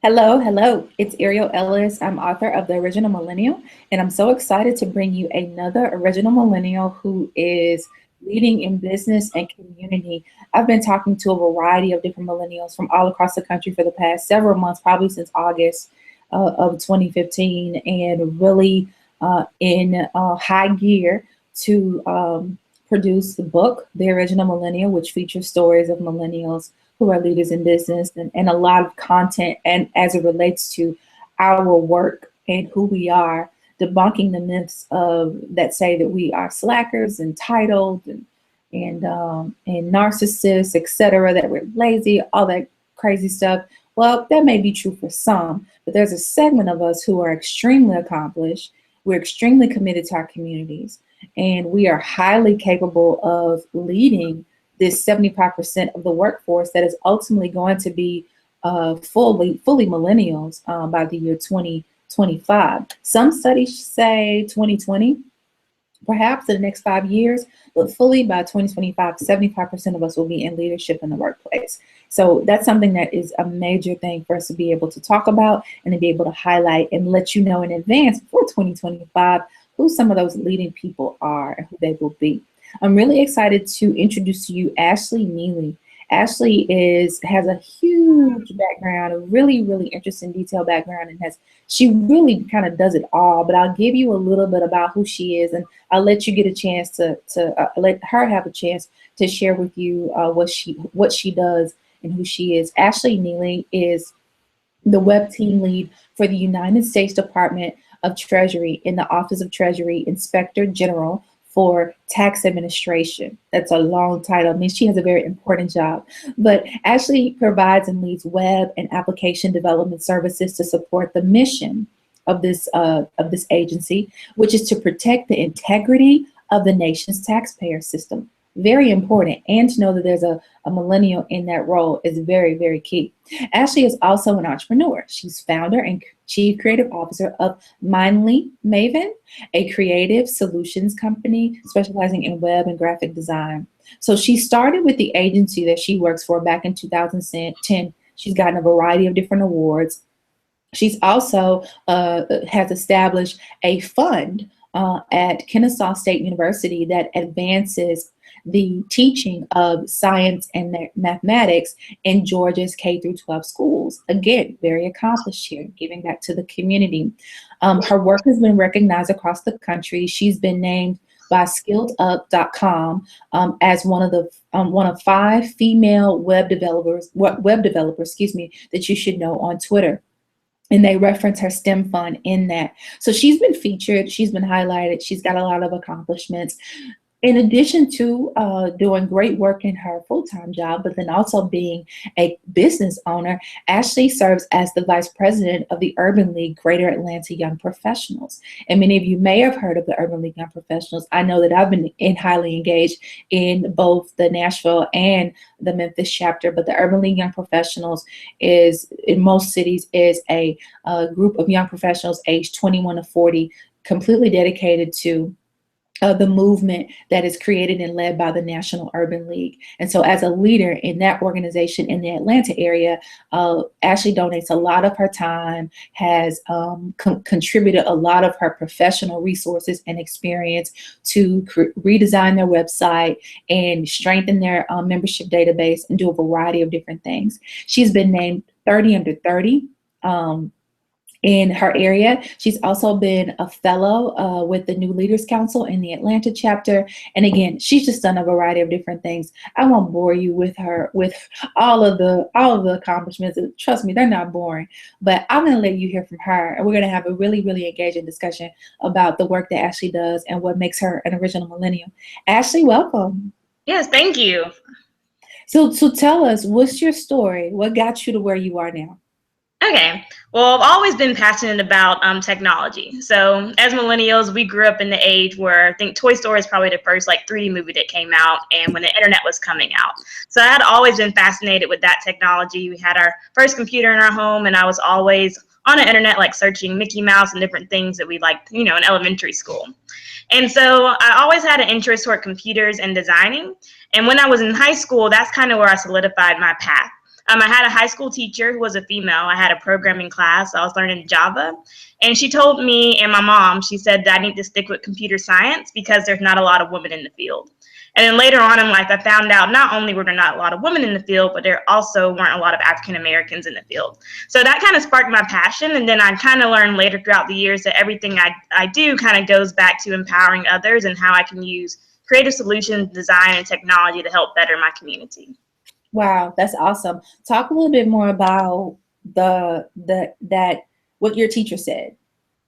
Hello, hello. It's Ariel Ellis. I'm author of The Original Millennial, and I'm so excited to bring you another original millennial who is leading in business and community. I've been talking to a variety of different millennials from all across the country for the past several months, probably since August of 2015, and really in high gear to produce the book, The Original Millennial, which features stories of millennials who are leaders in business and a lot of content and as it relates to our work and who we are, debunking the myths of that say that we are slackers, entitled, and narcissists, etc., that we're lazy, all that crazy stuff. Well, that may be true for some, but there's a segment of us who are extremely accomplished. We're extremely committed to our communities, and we are highly capable of leading this 75% of the workforce that is ultimately going to be fully millennials by the year 2025. Some studies say 2020, perhaps in the next 5 years, but fully by 2025, 75% of us will be in leadership in the workplace. So that's something that is a major thing for us to be able to talk about and to be able to highlight and let you know in advance before 2025 who some of those leading people are and who they will be. I'm really excited to introduce to you Ashley Nealy. Ashley has a huge background, a really interesting detailed background, and she really kind of does it all. But I'll give you a little bit about who she is, and I'll let you get a chance to let her have a chance to share with you what she does and who she is. Ashley Nealy is the web team lead for the United States Department of Treasury in the Office of Treasury Inspector General for Tax Administration. That's a long title. I mean, she has a very important job. But Ashley provides and leads web and application development services to support the mission of this agency, which is to protect the integrity of the nation's taxpayer system. Very important, and to know that there's a millennial in that role is very key. Ashley is also an entrepreneur. She's founder and chief creative officer of Mindly Maven, a creative solutions company specializing in web and graphic design. So she started with the agency that she works for back in 2010. She's gotten a variety of different awards. She's also has established a fund at Kennesaw State University that advances the teaching of science and mathematics in Georgia's K through 12 schools. Again, very accomplished here, giving back to the community. Her work has been recognized across the country. She's been named by SkilledUp.com as one of 5 female web developers, that you should know on Twitter. And they reference her STEM fund in that. So she's been featured, she's been highlighted, she's got a lot of accomplishments. In addition to doing great work in her full-time job, but then also being a business owner, Ashley serves as the vice president of the Urban League Greater Atlanta Young Professionals. And many of you may have heard of the Urban League Young Professionals. I know that I've been highly engaged in both the Nashville and the Memphis chapter, but the Urban League Young Professionals is, in most cities, is a group of young professionals aged 21 to 40, completely dedicated to the movement that is created and led by the National Urban League. And so as a leader in that organization in the Atlanta area, Ashley donates a lot of her time, has contributed a lot of her professional resources and experience to redesign their website and strengthen their membership database and do a variety of different things. She's been named 30 under 30. In her area. She's also been a fellow with the New Leaders Council in the Atlanta chapter. And again, she's just done a variety of different things. I won't bore you with all of the accomplishments. Trust me, they're not boring. But I'm going to let you hear from her, and we're going to have a really engaging discussion about the work that Ashley does and what makes her an original millennial. Ashley, welcome. Yes, thank you. So tell us, what's your story? What got you to where you are now? Okay, well, I've always been passionate about technology. So as millennials, we grew up in the age where I think Toy Story is probably the first 3D movie that came out, and when the internet was coming out. So I had always been fascinated with that technology. We had our first computer in our home, and I was always on the internet searching Mickey Mouse and different things that we liked, in elementary school. And so I always had an interest toward computers and designing. And when I was in high school, that's kind of where I solidified my path. I had a high school teacher who was a female. I had a programming class. I was learning Java. And she told me and my mom, she said that I need to stick with computer science because there's not a lot of women in the field. And then later on in life, I found out not only were there not a lot of women in the field, but there also weren't a lot of African Americans in the field. So that kind of sparked my passion. And then I kind of learned later throughout the years that everything I do kind of goes back to empowering others and how I can use creative solutions, design, and technology to help better my community. Wow, that's awesome. Talk a little bit more about that what your teacher said.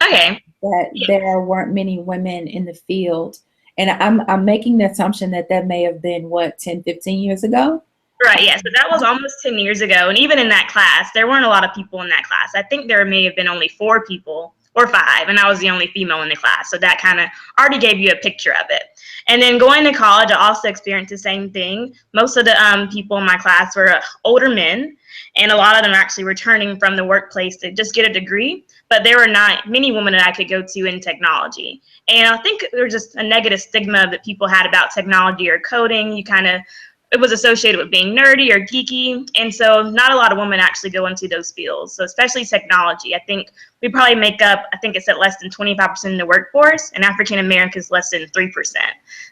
Okay. That there weren't many women in the field. And I'm making the assumption that may have been, what, 10, 15 years ago? Right, yeah. So that was almost 10 years ago. And even in that class, there weren't a lot of people in that class. I think there may have been only 4 people or 5, and I was the only female in the class. So that kind of already gave you a picture of it. And then going to college, I also experienced the same thing. Most of the people in my class were older men, and a lot of them actually returning from the workplace to just get a degree. But there were not many women that I could go to in technology. And I think there was just a negative stigma that people had about technology or coding. It was associated with being nerdy or geeky. And so not a lot of women actually go into those fields. So especially technology, I think we probably make up, I think it's at less than 25% in the workforce, and African Americans less than 3%.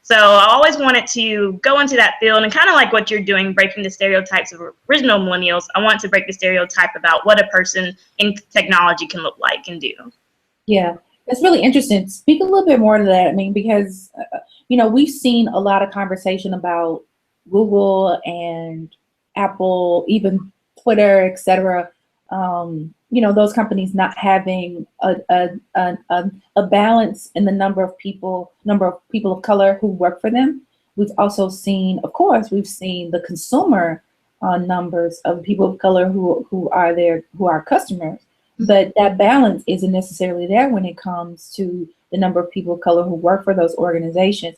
So I always wanted to go into that field, and kind of like what you're doing, breaking the stereotypes of original millennials, I want to break the stereotype about what a person in technology can look like and do. Yeah, that's really interesting. Speak a little bit more to that. I mean, because, we've seen a lot of conversation about Google and Apple, even Twitter, etc. Those companies not having a balance in the number of people of color who work for them. We've also seen, of course, the consumer numbers of people of color who are customers, but that balance isn't necessarily there when it comes to the number of people of color who work for those organizations.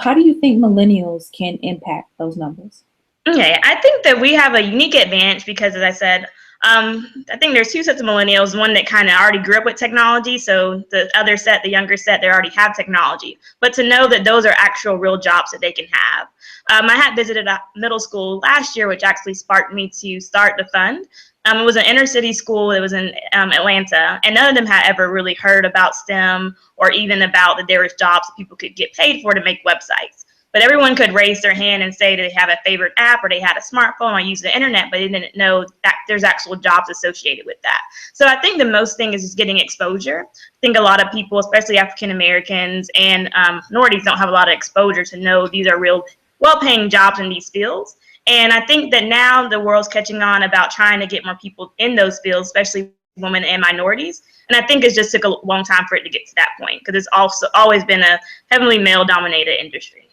How do you think millennials can impact those numbers? Okay, I think that we have a unique advantage because, as I said, I think there's 2 sets of millennials, one that kind of already grew up with technology. So the other set, the younger set, they already have technology. But to know that those are actual real jobs that they can have. I had visited a middle school last year, which actually sparked me to start the fund. It was an inner city school. It was in Atlanta, and none of them had ever really heard about STEM or even about that there was jobs that people could get paid for to make websites. But everyone could raise their hand and say that they have a favorite app or they had a smartphone or use the internet, but they didn't know that there's actual jobs associated with that. So I think the most thing is just getting exposure. I think a lot of people, especially African Americans and minorities, don't have a lot of exposure to know these are real well-paying jobs in these fields. And I think that now the world's catching on about trying to get more people in those fields, especially women and minorities. And I think it just took a long time for it to get to that point because it's also always been a heavily male-dominated industry.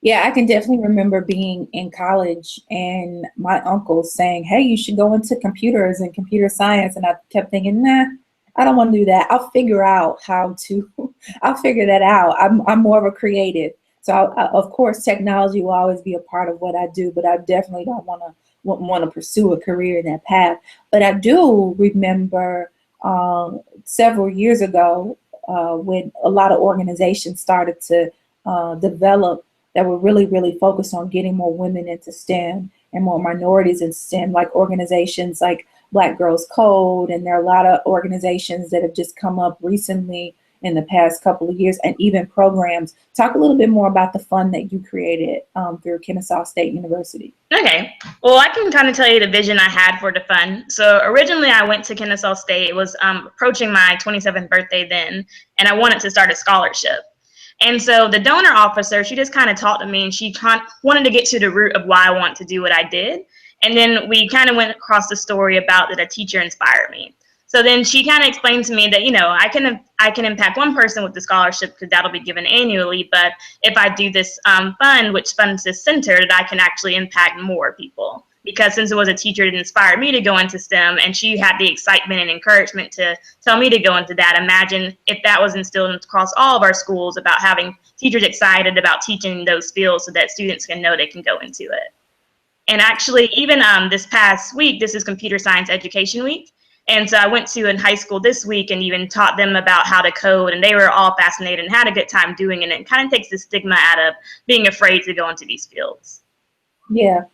Yeah, I can definitely remember being in college and my uncle saying, "Hey, you should go into computers and computer science." And I kept thinking, nah, I don't want to do that. I'll figure that out. I'm more of a creative. So of course, technology will always be a part of what I do, but I definitely don't want to pursue a career in that path. But I do remember several years ago when a lot of organizations started to develop that were really, really focused on getting more women into STEM and more minorities in STEM, like organizations like Black Girls Code. And there are a lot of organizations that have just come up recently in the past couple of years, and even programs. Talk a little bit more about the fund that you created through Kennesaw State University. Okay. Well, I can kind of tell you the vision I had for the fund. So originally I went to Kennesaw State. It was approaching my 27th birthday then, and I wanted to start a scholarship. And so the donor officer, she just kind of talked to me, and she wanted to get to the root of why I want to do what I did. And then we kind of went across the story about that a teacher inspired me. So then she kind of explained to me that, I can impact one person with the scholarship because that'll be given annually. But if I do this fund, which funds this center, that I can actually impact more people. Because since it was a teacher that inspired me to go into STEM, and she had the excitement and encouragement to tell me to go into that, imagine if that was instilled across all of our schools about having teachers excited about teaching those fields so that students can know they can go into it. And actually, even this past week, this is Computer Science Education Week. And so I went to a high school this week and even taught them about how to code, and they were all fascinated and had a good time doing it. And it kind of takes the stigma out of being afraid to go into these fields. Yeah.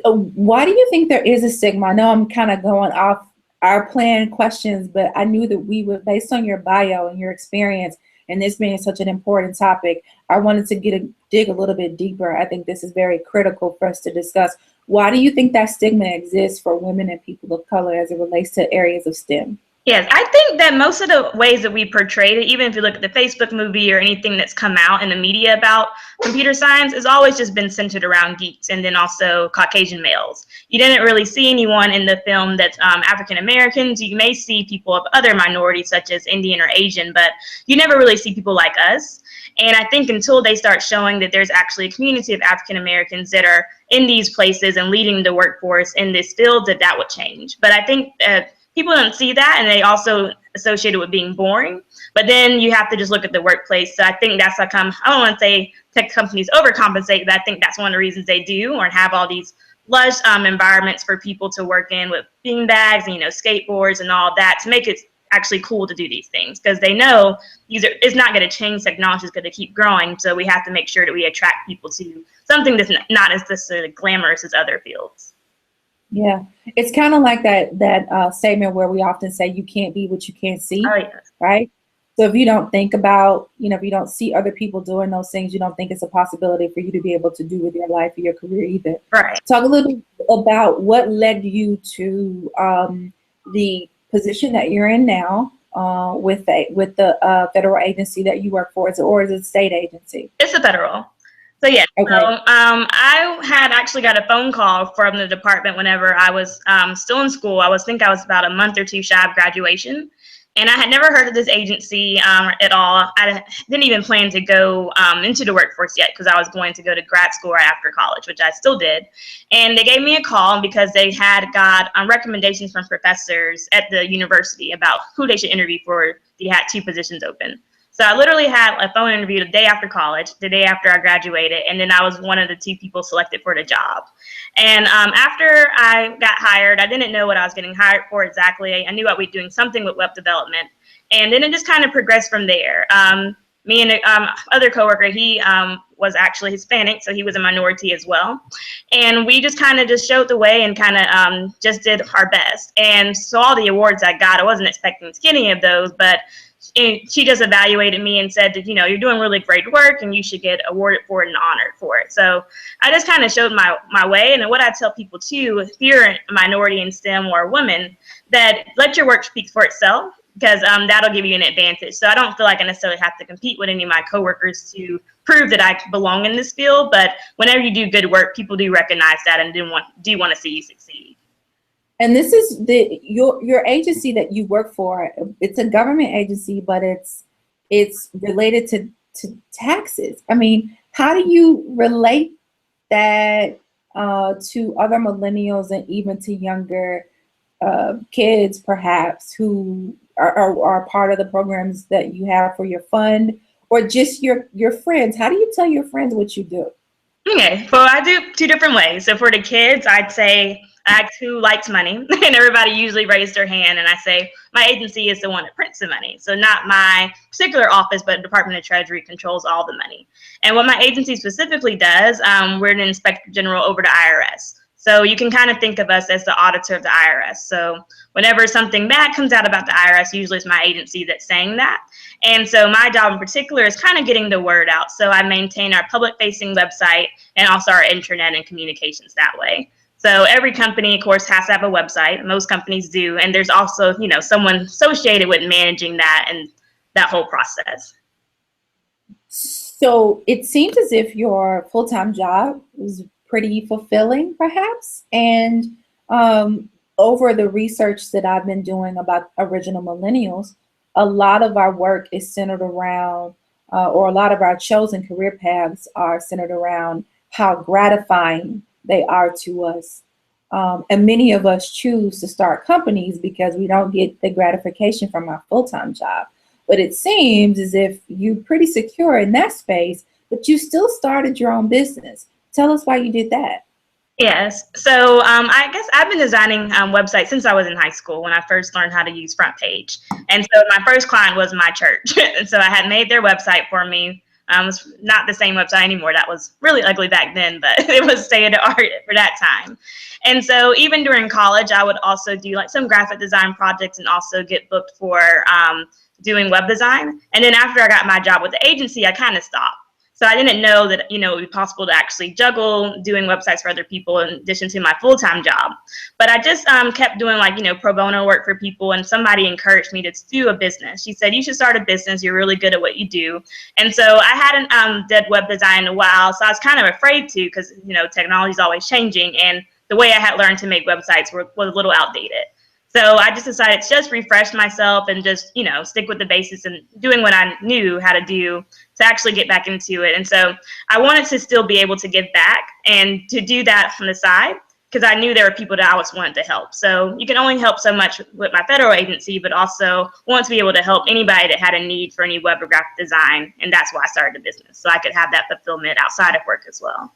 Why do you think there is a stigma? I know I'm kind of going off our planned questions, but I knew that we would, based on your bio and your experience, and this being such an important topic, I wanted to dig a little bit deeper. I think this is very critical for us to discuss. Why do you think that stigma exists for women and people of color as it relates to areas of STEM? Yes, I think that most of the ways that we portrayed it, even if you look at the Facebook movie or anything that's come out in the media about computer science, has always just been centered around geeks and then also Caucasian males. You didn't really see anyone in the film that's African Americans. You may see people of other minorities such as Indian or Asian, but you never really see people like us. And I think until they start showing that there's actually a community of African Americans that are in these places and leading the workforce in this field, that would change. But I think people don't see that, and they also associate it with being boring. But then you have to just look at the workplace. So I think that's how come, I don't want to say tech companies overcompensate, but I think that's one of the reasons they do, or have all these lush environments for people to work in with bean bags and, skateboards and all that, to make it actually cool to do these things, because they know it's not going to change. Technology is going to keep growing. So we have to make sure that we attract people to something that's not as necessarily glamorous as other fields. Yeah, it's kind of like that statement where we often say you can't be what you can't see, oh, yeah. Right? So if you don't think about, if you don't see other people doing those things, you don't think it's a possibility for you to be able to do with your life or your career either. Right. Talk a little bit about what led you to the position that you're in now with the federal agency that you work for, or is it a state agency? It's a federal. So yeah, okay. So I had actually got a phone call from the department whenever I was still in school. I was about a month or two shy of graduation, and I had never heard of this agency at all. I didn't even plan to go into the workforce yet, because I was going to go to grad school right after college, which I still did. And they gave me a call because they had got recommendations from professors at the university about who they should interview for. They had 2 positions open. So I literally had a phone interview the day after college, the day after I graduated, and then I was one of the 2 people selected for the job. And after I got hired, I didn't know what I was getting hired for exactly. I knew I'd be doing something with web development, and then it just kind of progressed from there. Me and other coworker, he was actually Hispanic, so he was a minority as well. And we just kind of just showed the way and kind of just did our best. And so all the awards I got, I wasn't expecting to get any of those, but she just evaluated me and said that, you're doing really great work and you should get awarded for it and honored for it. So I just kind of showed my way. And what I tell people too, if you're a minority in STEM or a woman, that let your work speak for itself, because that'll give you an advantage. So I don't feel like I necessarily have to compete with any of my coworkers to prove that I belong in this field. But whenever you do good work, people do recognize that and do want to see you succeed. And this is your agency that you work for. It's a government agency, but it's related to taxes. I mean, how do you relate that to other millennials and even to younger kids, perhaps, who are part of the programs that you have for your fund, or just your friends? How do you tell your friends what you do? Okay, well, I do 2 different ways. So for the kids, I'd say I ask who likes money, and everybody usually raised their hand, and I say my agency is the one that prints the money. So not my particular office, but Department of Treasury controls all the money. And what my agency specifically does, we're an inspector general over the IRS. So you can kind of think of us as the auditor of the IRS. So whenever something bad comes out about the IRS, usually it's my agency that's saying that. And so my job in particular is kind of getting the word out. So I maintain our public-facing website and also our intranet and communications that way. So every company, of course, has to have a website. Most companies do. And there's also, someone associated with managing that and that whole process. So it seems as if your full-time job is pretty fulfilling, perhaps. And over the research that I've been doing about original millennials, a lot of our work is centered around, or a lot of our chosen career paths are centered around how gratifying they are to us. And many of us choose to start companies because we don't get the gratification from our full-time job. But it seems as if you're pretty secure in that space, but you still started your own business. Tell us why you did that. Yes. So I guess I've been designing websites since I was in high school when I first learned how to use Front Page. And so my first client was my church. And so I had made their website for me It's not the same website anymore. That was really ugly back then, but it was state of the art for that time. And so even during college, I would also do like some graphic design projects and also get booked for doing web design. And then after I got my job with the agency, I kind of stopped. So I didn't know that, it would be possible to actually juggle doing websites for other people in addition to my full-time job. But I just kept doing like, pro bono work for people, and somebody encouraged me to do a business. She said, you should start a business. You're really good at what you do. And so I hadn't did web design in a while, so I was kind of afraid to, because, technology is always changing, and the way I had learned to make websites was a little outdated. So I just decided to just refresh myself and just, stick with the basics and doing what I knew how to do to actually get back into it. And so I wanted to still be able to give back and to do that on the side, because I knew there were people that I always wanted to help. So you can only help so much with my federal agency, but also want to be able to help anybody that had a need for any web or graphic design. And that's why I started the business, so I could have that fulfillment outside of work as well.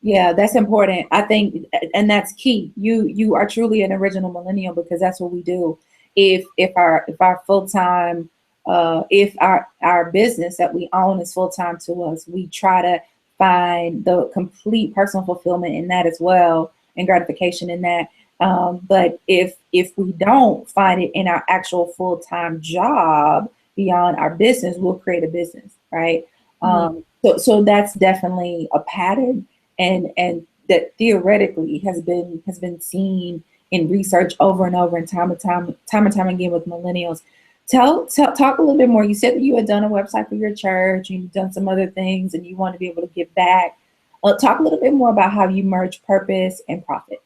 Yeah, that's important. I think, and that's key. You are truly an original millennial, because that's what we do. If our full-time, if our business that we own is full-time to us, we try to find the complete personal fulfillment in that as well, and gratification in that. But if we don't find it in our actual full-time job beyond our business, we'll create a business, right? Mm-hmm. So that's definitely a pattern. And that theoretically has been seen in research over and over and time and time again with millennials. Talk a little bit more. You said that you had done a website for your church, and you've done some other things, and you want to be able to give back. Talk a little bit more about how you merge purpose and profit.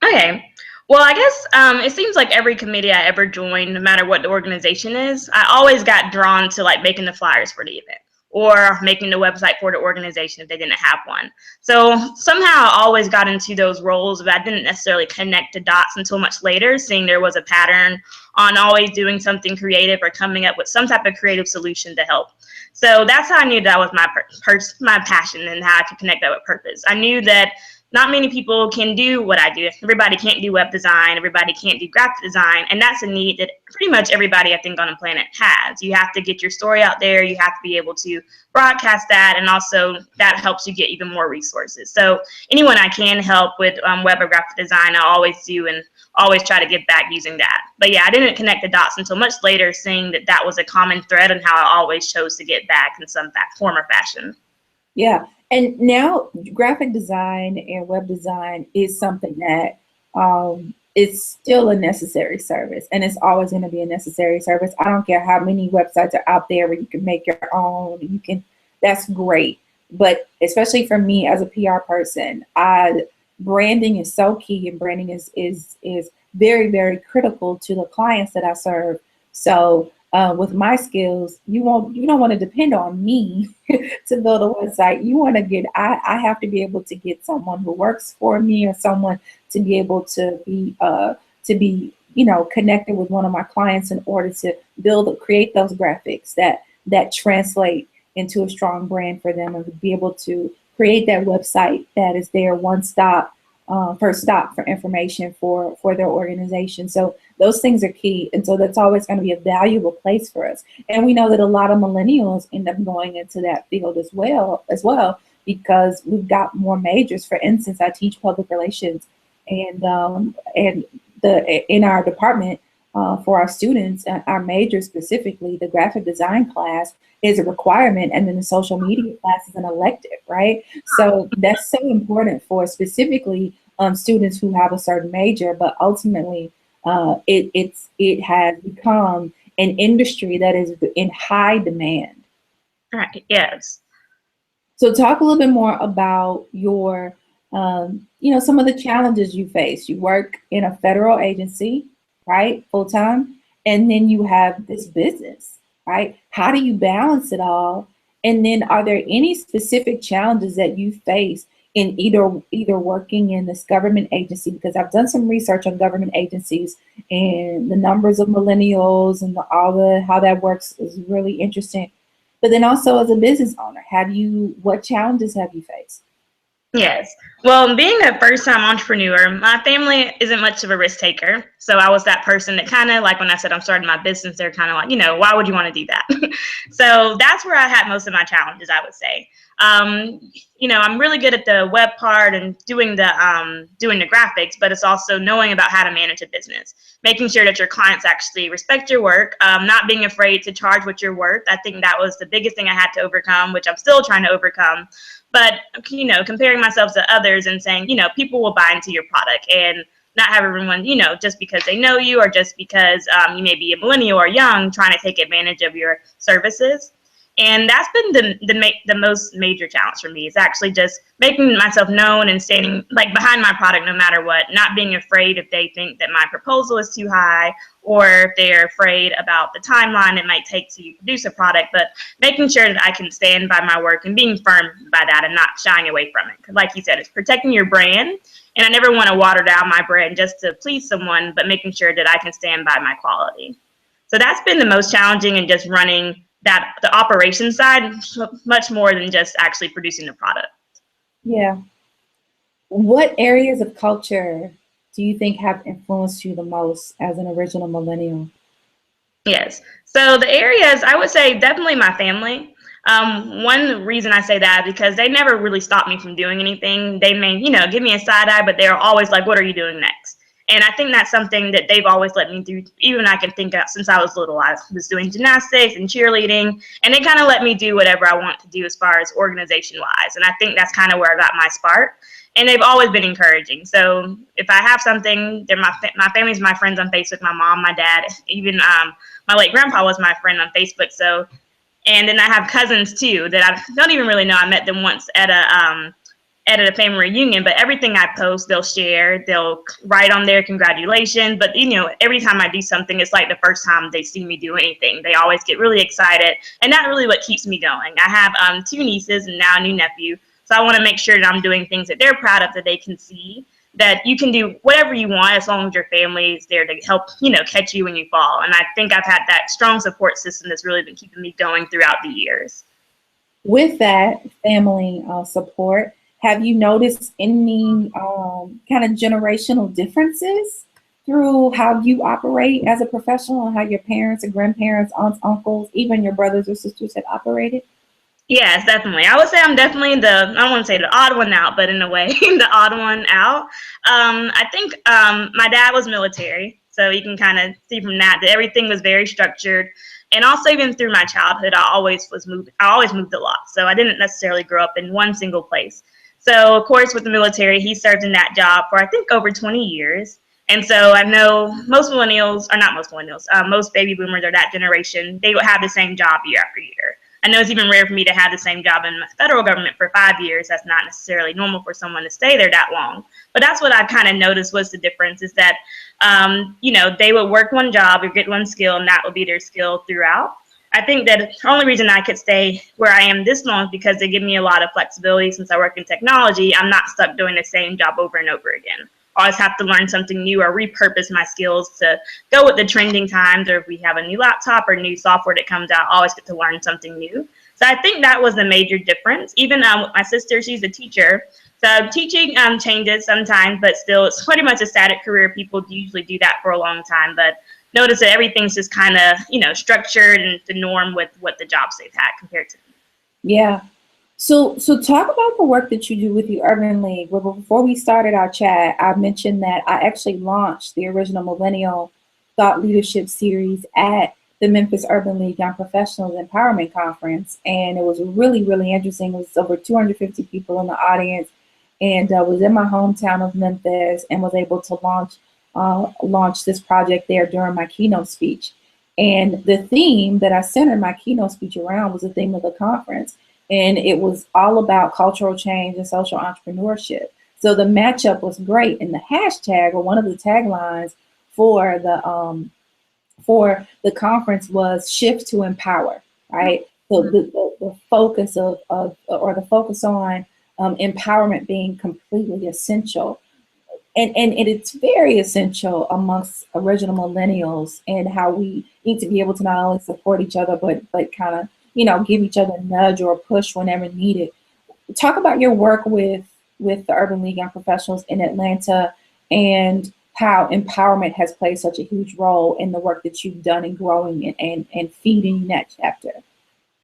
Okay. Well, I guess it seems like every committee I ever joined, no matter what the organization is, I always got drawn to like making the flyers for the event, or making the website for the organization if they didn't have one. So somehow I always got into those roles, but I didn't necessarily connect the dots until much later, seeing there was a pattern on always doing something creative or coming up with some type of creative solution to help. So that's how I knew that was my passion, and how I could connect that with purpose. I knew that not many people can do what I do. Everybody can't do web design. Everybody can't do graphic design. And that's a need that pretty much everybody, I think, on the planet has. You have to get your story out there. You have to be able to broadcast that. And also that helps you get even more resources. So anyone I can help with web or graphic design, I always do, and always try to give back using that. But yeah, I didn't connect the dots until much later, seeing that that was a common thread and how I always chose to get back in some form or fashion. Yeah. And now graphic design and web design is something that is still a necessary service, and it's always going to be a necessary service. I don't care how many websites are out there where you can make your own. That's great. But especially for me as a PR person, branding is so key, and branding is very, very critical to the clients that I serve. So with my skills, you don't want to depend on me to build a website. You want to I have to be able to get someone who works for me, or someone to be able to be connected with one of my clients in order to create those graphics that translate into a strong brand for them, and to be able to create that website that is their first stop for information for their organization. So those things are key. And so that's always going to be a valuable place for us. And we know that a lot of millennials end up going into that field as well, because we've got more majors. For instance, I teach public relations, and in our department, for our students, our major specifically, the graphic design class is a requirement, and then the social media class is an elective, right? So that's so important for specifically students who have a certain major, but ultimately it has become an industry that is in high demand. Right. Yes. So talk a little bit more about your, some of the challenges you face. You work in a federal agency, right, full time, and then you have this business, right? How do you balance it all? And then are there any specific challenges that you face in either working in this government agency? Because I've done some research on government agencies, and the numbers of millennials and how that works is really interesting. But then also as a business owner, what challenges have you faced? Yes. Well, being a first time entrepreneur, my family isn't much of a risk taker. So I was that person that kind of like when I said I'm starting my business, they're kind of like, why would you want to do that? So that's where I had most of my challenges, I would say. Um, I'm really good at the web part and doing the graphics, but it's also knowing about how to manage a business, making sure that your clients actually respect your work, not being afraid to charge what you're worth. I think that was the biggest thing I had to overcome, which I'm still trying to overcome. But comparing myself to others and saying, people will buy into your product, and not have everyone, just because they know you or just because you may be a millennial or young, trying to take advantage of your services. And that's been the most major challenge for me, is actually just making myself known and standing like behind my product no matter what, not being afraid if they think that my proposal is too high, or if they're afraid about the timeline it might take to produce a product, but making sure that I can stand by my work and being firm by that and not shying away from it. Because like you said, it's protecting your brand. And I never want to water down my brand just to please someone, but making sure that I can stand by my quality. So that's been the most challenging, in just running the operation side, much more than just actually producing the product. Yeah. What areas of culture do you think have influenced you the most as an original millennial? Yes. So the areas, I would say definitely my family. One reason I say that, because they never really stopped me from doing anything. They may, give me a side eye, but they're always like, what are you doing next? And I think that's something that they've always let me do. Even I can think of since I was little, I was doing gymnastics and cheerleading, and they kind of let me do whatever I want to do as far as organization wise. And I think that's kind of where I got my spark. And they've always been encouraging. So if I have something, they're my family's my friends on Facebook, my mom, my dad, even my late grandpa was my friend on Facebook. So, and then I have cousins too that I don't even really know. I met them once at a family reunion, but everything I post, they'll share, they'll write on there, congratulations. But every time I do something, it's like the first time they see me do anything. They always get really excited, and that's really what keeps me going. I have 2 nieces and now a new nephew, so I want to make sure that I'm doing things that they're proud of, that they can see that you can do whatever you want as long as your family is there to help, catch you when you fall. And I think I've had that strong support system that's really been keeping me going throughout the years. With that family support, have you noticed any kind of generational differences through how you operate as a professional, and how your parents and grandparents, aunts, uncles, even your brothers or sisters have operated? Yes, definitely. I would say I'm definitely I don't want to say the odd one out, but in a way, the odd one out. I think my dad was military, so you can kind of see from that everything was very structured. And also, even through my childhood, I always moved a lot. So I didn't necessarily grow up in one single place. So, of course, with the military, he served in that job for, I think, over 20 years. And so I know most millennials, or not most millennials, most baby boomers are that generation, they will have the same job year after year. I know it's even rare for me to have the same job in the federal government for 5 years. That's not necessarily normal for someone to stay there that long. But that's what I kind of noticed was the difference, is that, they would work one job or get one skill, and that would be their skill throughout. I think that the only reason I could stay where I am this long is because they give me a lot of flexibility. Since I work in technology, I'm not stuck doing the same job over and over again. I always have to learn something new or repurpose my skills to go with the trending times, or if we have a new laptop or new software that comes out, I always get to learn something new. So I think that was the major difference. Even my sister, she's a teacher. So teaching changes sometimes, but still it's pretty much a static career. People usually do that for a long time, but notice that everything's just kind of, structured and the norm with what the jobs they've had compared to. Yeah. So talk about the work that you do with the Urban League. Well, before we started our chat, I mentioned that I actually launched the original Millennial Thought Leadership Series at the Memphis Urban League Young Professionals Empowerment Conference. And it was really, really interesting. It was over 250 people in the audience, and was in my hometown of Memphis, and was able to launch this project there during my keynote speech. And the theme that I centered my keynote speech around was the theme of the conference. And it was all about cultural change and social entrepreneurship. So the matchup was great. And the hashtag, or one of the taglines for the conference, was shift to empower, right? So the focus or the focus on empowerment being completely essential. And it's very essential amongst original millennials, and how we need to be able to not only support each other, but kind of, give each other a nudge or a push whenever needed. Talk about your work with with the Urban League Young Professionals in Atlanta, and how empowerment has played such a huge role in the work that you've done in growing and feeding that chapter.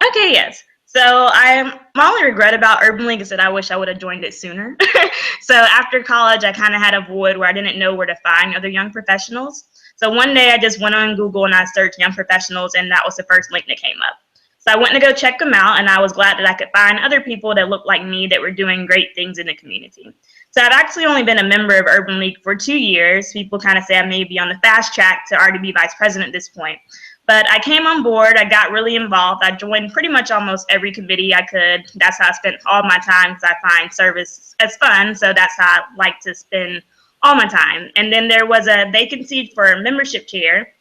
Okay, yes. So my only regret about Urban League is that I wish I would have joined it sooner. So after college, I kind of had a void where I didn't know where to find other young professionals. So one day I just went on Google and I searched young professionals, and that was the first link that came up. So I went to go check them out, and I was glad that I could find other people that looked like me that were doing great things in the community. So I've actually only been a member of Urban League for 2 years. People kind of say I may be on the fast track to already be vice president at this point. But I came on board, I got really involved. I joined pretty much almost every committee I could. That's how I spent all my time, because I find service as fun. So that's how I like to spend all my time. And then there was a vacancy for a membership chair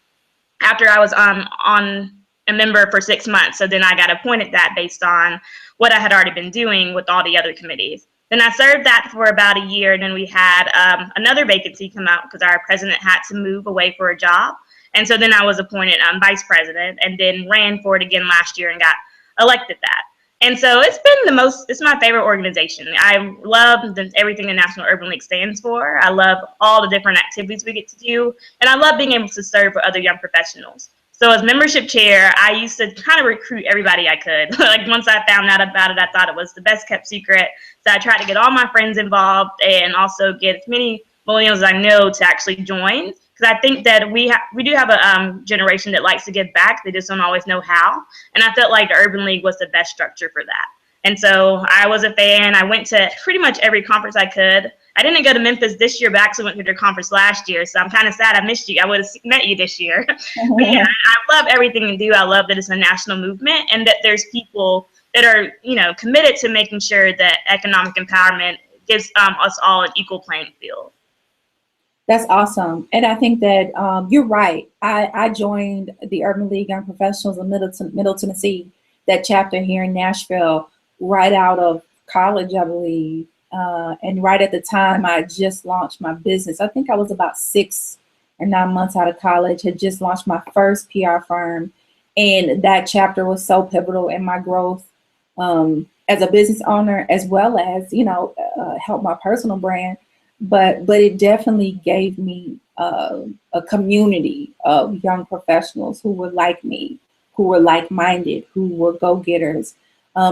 after I was on a member for 6 months. So then I got appointed that based on what I had already been doing with all the other committees. Then I served that for about a year, and then we had another vacancy come out because our president had to move away for a job. And so then I was appointed vice president, and then ran for it again last year and got elected that. And so it's my favorite organization. I love everything the National Urban League stands for. I love all the different activities we get to do, and I love being able to serve for other young professionals. So as membership chair, I used to kind of recruit everybody I could. Like once I found out about it, I thought it was the best kept secret. So I tried to get all my friends involved and also get as many millennials I know to actually join. Because I think that we do have a generation that likes to give back. They just don't always know how. And I felt like the Urban League was the best structure for that. And so I was a fan. I went to pretty much every conference I could. I didn't go to Memphis this year, but I actually went to their conference last year. So I'm kind of sad I missed you. I would have met you this year. But yeah, I love everything you do. I love that it's a national movement and that there's people that are, committed to making sure that economic empowerment gives us all an equal playing field. That's awesome. And I think that you're right. I joined the Urban League Young Professionals in Middle Tennessee, that chapter here in Nashville, right out of college, I believe. And right at the time, I just launched my business. I think I was about 6 or 9 months out of college, had just launched my first PR firm. And that chapter was so pivotal in my growth as a business owner, as well as, help my personal brand. But it definitely gave me a community of young professionals who were like me, who were like-minded, who were go-getters.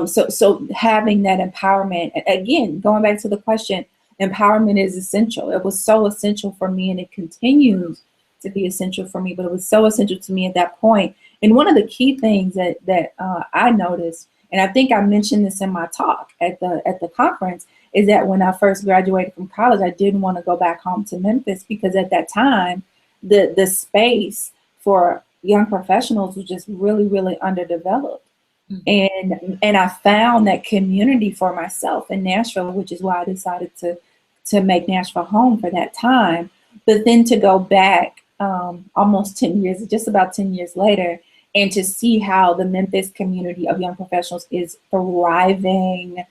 So having that empowerment, again, going back to the question, empowerment is essential. It was so essential for me, and it continues to be essential for me, but it was so essential to me at that point. And one of the key things that I noticed, and I think I mentioned this in my talk at the conference, is that when I first graduated from college, I didn't want to go back home to Memphis because at that time, the space for young professionals was just really, really underdeveloped. Mm-hmm. And I found that community for myself in Nashville, which is why I decided to make Nashville home for that time. But then to go back almost 10 years, just about 10 years later, and to see how the Memphis community of young professionals is thriving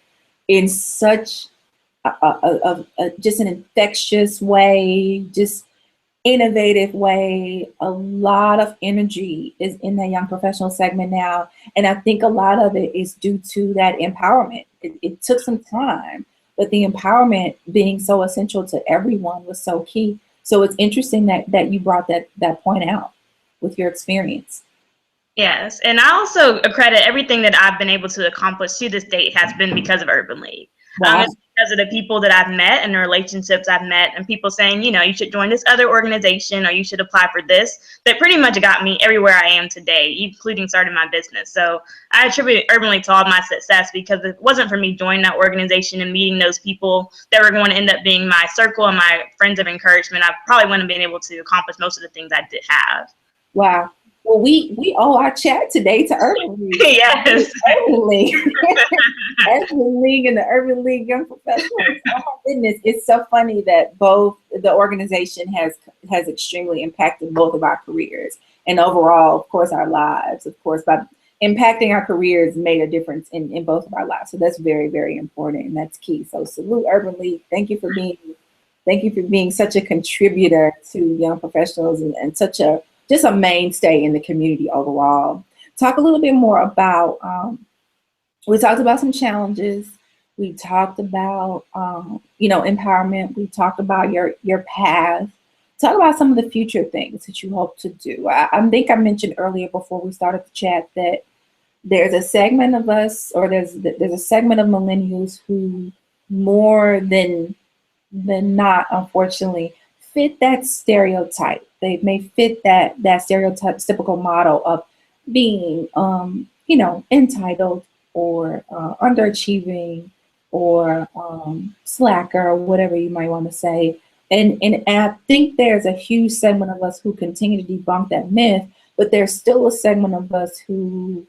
in such just an infectious way, just innovative way. A lot of energy is in the young professional segment now. And I think a lot of it is due to that empowerment. It took some time, but the empowerment being so essential to everyone was so key. So it's interesting that you brought that point out with your experience. Yes, and I also accredit everything that I've been able to accomplish to this date has been because of Urban League. Wow. It's because of the people that I've met and the relationships I've met, and people saying, you should join this other organization or you should apply for this, that pretty much got me everywhere I am today, including starting my business. So I attribute Urban League to all my success, because if it wasn't for me joining that organization and meeting those people that were going to end up being my circle and my friends of encouragement, I probably wouldn't have been able to accomplish most of the things I did have. Wow. Well, we owe our chat today to Urban League. Yes. Urban League. Urban League and the Urban League Young Professionals. Oh my goodness. It's so funny that both the organization has extremely impacted both of our careers and overall, of course, our lives. Of course, by impacting our careers made a difference in both of our lives. So that's very, very important, and that's key. So salute Urban League. Thank you for being such a contributor to young professionals and such just a mainstay in the community overall. Talk a little bit more about, we talked about some challenges. We talked about, empowerment. We talked about your path. Talk about some of the future things that you hope to do. I think I mentioned earlier before we started the chat that there's a segment of us, or there's a segment of millennials who more than not, unfortunately, fit that stereotype. They may fit that stereotype, typical model of being, entitled, or underachieving, or slacker, or whatever you might want to say. And I think there's a huge segment of us who continue to debunk that myth, but there's still a segment of us who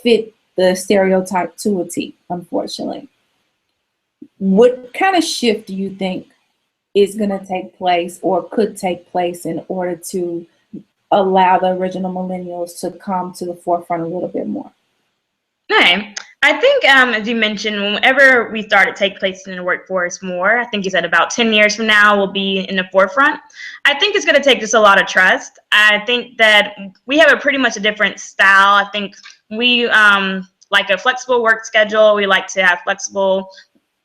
fit the stereotype to a T, unfortunately. What kind of shift do you think is going to take place, or could take place, in order to allow the original millennials to come to the forefront a little bit more? Okay. I think, as you mentioned, whenever we start to take place in the workforce more, I think you said about 10 years from now, we'll be in the forefront. I think it's going to take just a lot of trust. I think that we have a pretty much a different style. I think we like a flexible work schedule. We like to have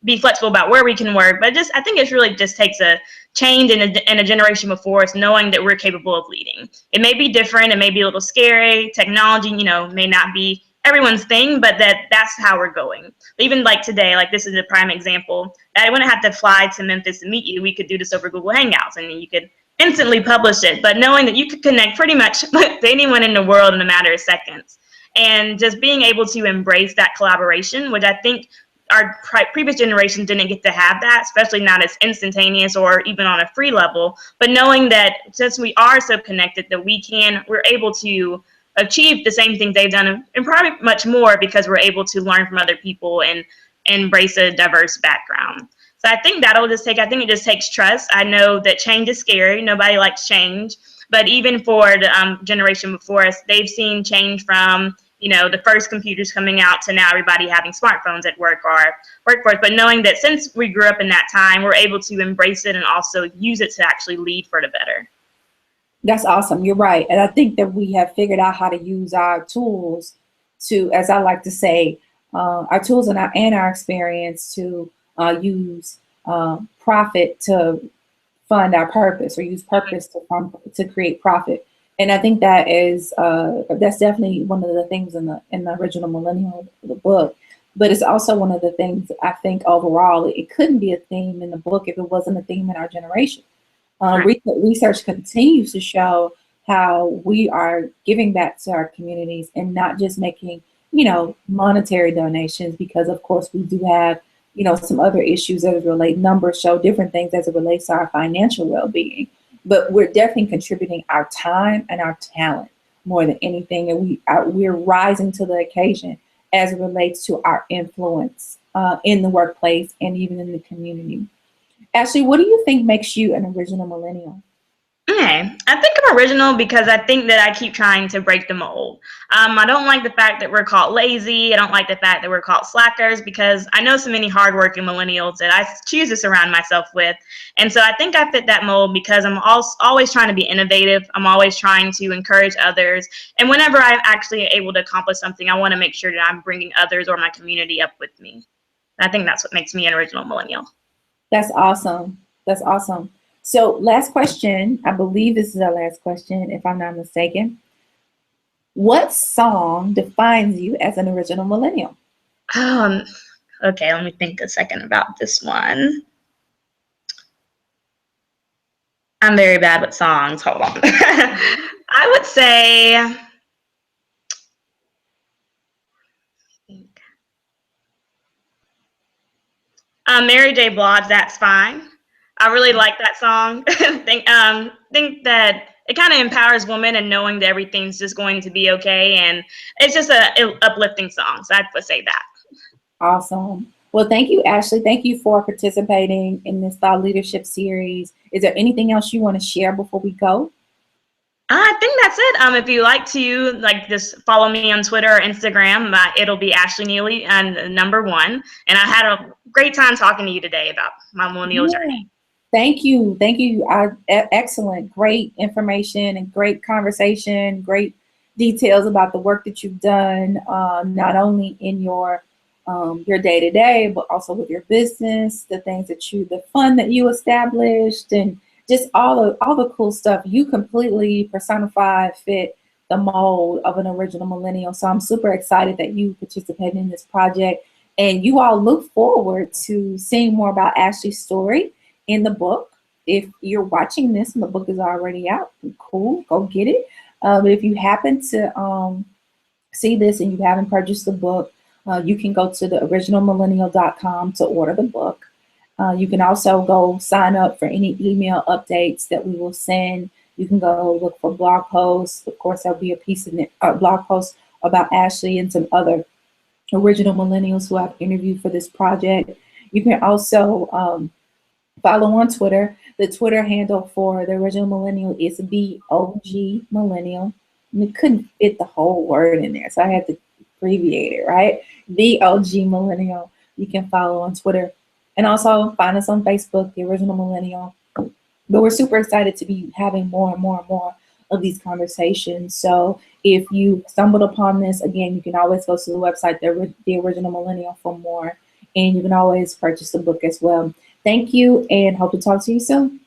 be flexible about where we can work. But I think it really just takes a change in a generation before us, knowing that we're capable of leading. It may be different. It may be a little scary. Technology, may not be everyone's thing, but that's how we're going. Even like today, like this is a prime example. I wouldn't have to fly to Memphis to meet you. We could do this over Google Hangouts, and you could instantly publish it. But knowing that you could connect pretty much to anyone in the world in a matter of seconds, and just being able to embrace that collaboration, which I think our previous generation didn't get to have that, especially not as instantaneous or even on a free level. But knowing that since we are so connected, that we're able to achieve the same things they've done, and probably much more, because we're able to learn from other people and embrace a diverse background. So I think it just takes trust. I know that change is scary. Nobody likes change. But even for the generation before us, they've seen change from, the first computers coming out to now everybody having smartphones at work or workforce. But knowing that since we grew up in that time, we're able to embrace it and also use it to actually lead for the better. That's awesome. You're right. And I think that we have figured out how to use our tools to, as I like to say, our tools and our experience to use profit to fund our purpose, or use purpose to create profit. And I think that is that's definitely one of the things in the original Millennial, the book. But it's also one of the things I think overall it couldn't be a theme in the book if it wasn't a theme in our generation. Research continues to show how we are giving back to our communities, and not just making, monetary donations, because of course we do have, some other issues as it relates. Numbers show different things as it relates to our financial well-being, but we're definitely contributing our time and our talent more than anything. And we're rising to the occasion as it relates to our influence in the workplace and even in the community. Ashley, what do you think makes you an original millennial? Okay, I think I'm original because I think that I keep trying to break the mold. I don't like the fact that we're called lazy. I don't like the fact that we're called slackers, because I know so many hardworking millennials that I choose to surround myself with. And so I think I fit that mold because I'm always trying to be innovative. I'm always trying to encourage others. And whenever I'm actually able to accomplish something, I want to make sure that I'm bringing others or my community up with me. I think that's what makes me an original millennial. That's awesome. That's awesome. So last question, I believe this is our last question, if I'm not mistaken. What song defines you as an original millennial? Okay, let me think a second about this one. I'm very bad with songs. Hold on. I would say, Mary J. Blige, That's Fine. I really like that song. think that it kind of empowers women, and knowing that everything's just going to be okay, and it's just an uplifting song. So I would say that. Awesome. Well, thank you, Ashley. Thank you for participating in this thought leadership series. Is there anything else you want to share before we go? I think that's it. If you like to just follow me on Twitter or Instagram, it'll be Ashley Nealy and #1. And I had a great time talking to you today about my millennial journey. Thank you. Thank you. Excellent. Great information and great conversation, great details about the work that you've done, not only in your your day to day, but also with your business, the things the fun that you established, and just all the cool stuff. You completely personify, fit the mold of an original millennial. So I'm super excited that you participated in this project, and you all look forward to seeing more about Ashley's story in the book. If you're watching this and the book is already out, cool, go get it. But if you happen to see this and you haven't purchased the book, you can go to the originalmillennial.com to order the book. You can also go sign up for any email updates that we will send. You can go look for blog posts. Of course, there'll be a piece in it, blog post about Ashley and some other original millennials who I've interviewed for this project. You can also follow on Twitter. The Twitter handle for the original millennial is BOG Millennial. And it couldn't fit the whole word in there, so I had to abbreviate it, right? BOG Millennial. You can follow on Twitter. And also find us on Facebook, The Original Millennial. But we're super excited to be having more and more and more of these conversations. So if you stumbled upon this, again, you can always go to the website, The Original Millennial, for more. And you can always purchase the book as well. Thank you, and hope to talk to you soon.